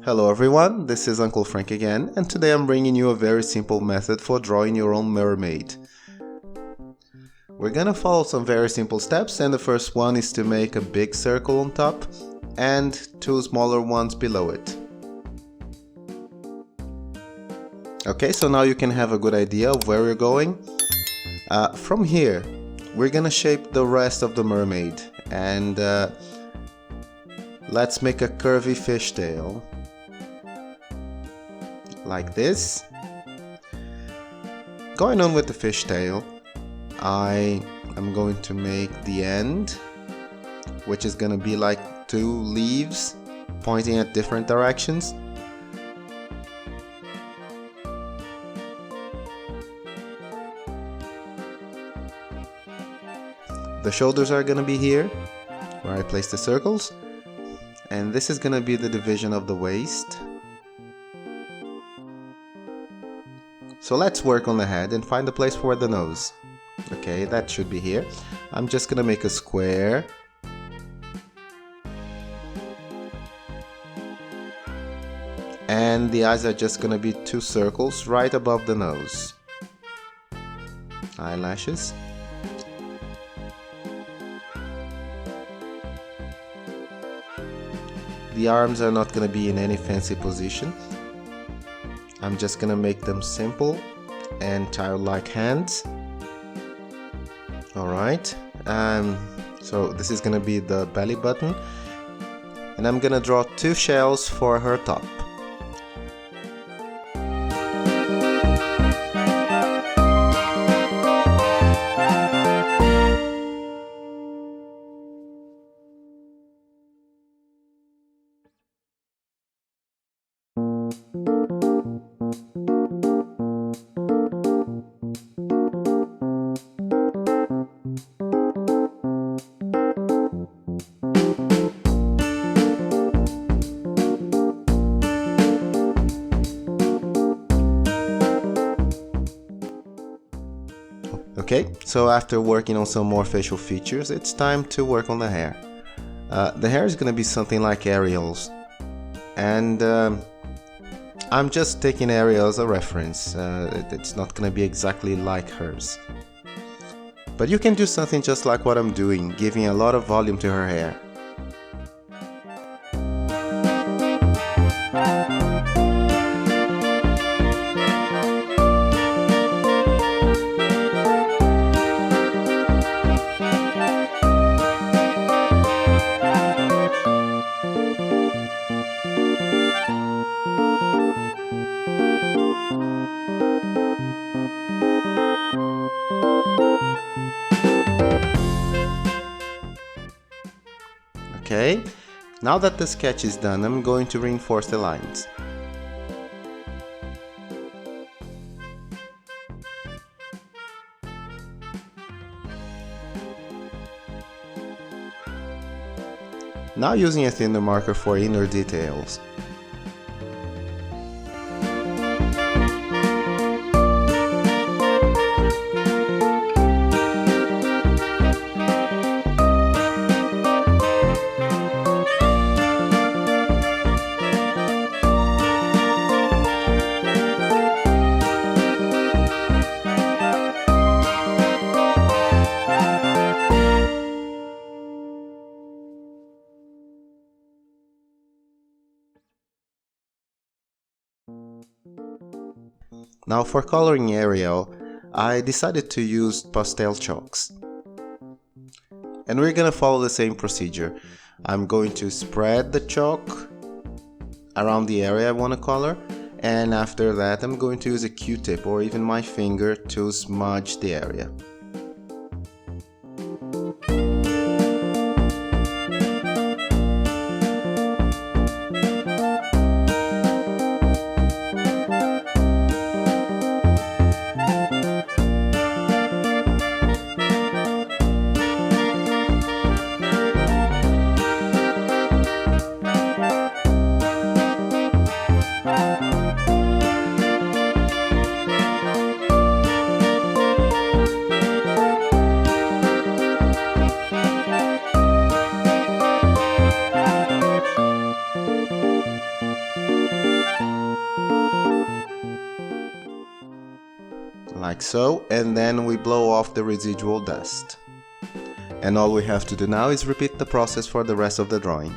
Hello everyone, this is Uncle Frank again, and today I'm bringing you a very simple method for drawing your own mermaid. We're gonna follow some very simple steps, and the first one is to make a big circle on top and two smaller ones below it. Okay, so now you can have a good idea of where we're going. From here, we're gonna shape the rest of the mermaid, and let's make a curvy fishtail. Like this. Going on with the fishtail, I am going to make the end, which is going to be like two leaves pointing at different directions. The shoulders are going to be here, where I place the circles, and this is going to be the division of the waist. So let's work on the head and find a place for the nose. Okay, that should be here. I'm just gonna make a square. And the eyes are just gonna be two circles right above the nose. Eyelashes. The arms are not gonna be in any fancy position. I'm just gonna make them simple and childlike hands. Alright, so this is gonna be the belly button, and I'm gonna draw two shells for her top. Okay, so after working on some more facial features, it's time to work on the hair. The hair is going to be something like Ariel's, and I'm just taking Ariel as a reference. It's not going to be exactly like hers. But you can do something just like what I'm doing, giving a lot of volume to her hair. Okay, now that the sketch is done, I'm going to reinforce the lines. Now using a thinner marker for inner details. Now for coloring Ariel, I decided to use pastel chalks. And we're gonna follow the same procedure. I'm going to spread the chalk around the area I want to color, and after that I'm going to use a Q-tip or even my finger to smudge the area. like so, and then we blow off the residual dust. And all we have to do now is repeat the process for the rest of the drawing.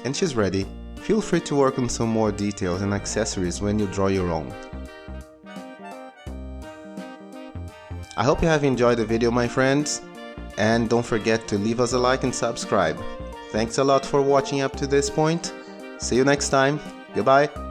And she's ready. Feel free to work on some more details and accessories when you draw your own. I hope you have enjoyed the video, my friends, and don't forget to leave us a like and subscribe. Thanks a lot for watching up to this point. See you next time. Goodbye.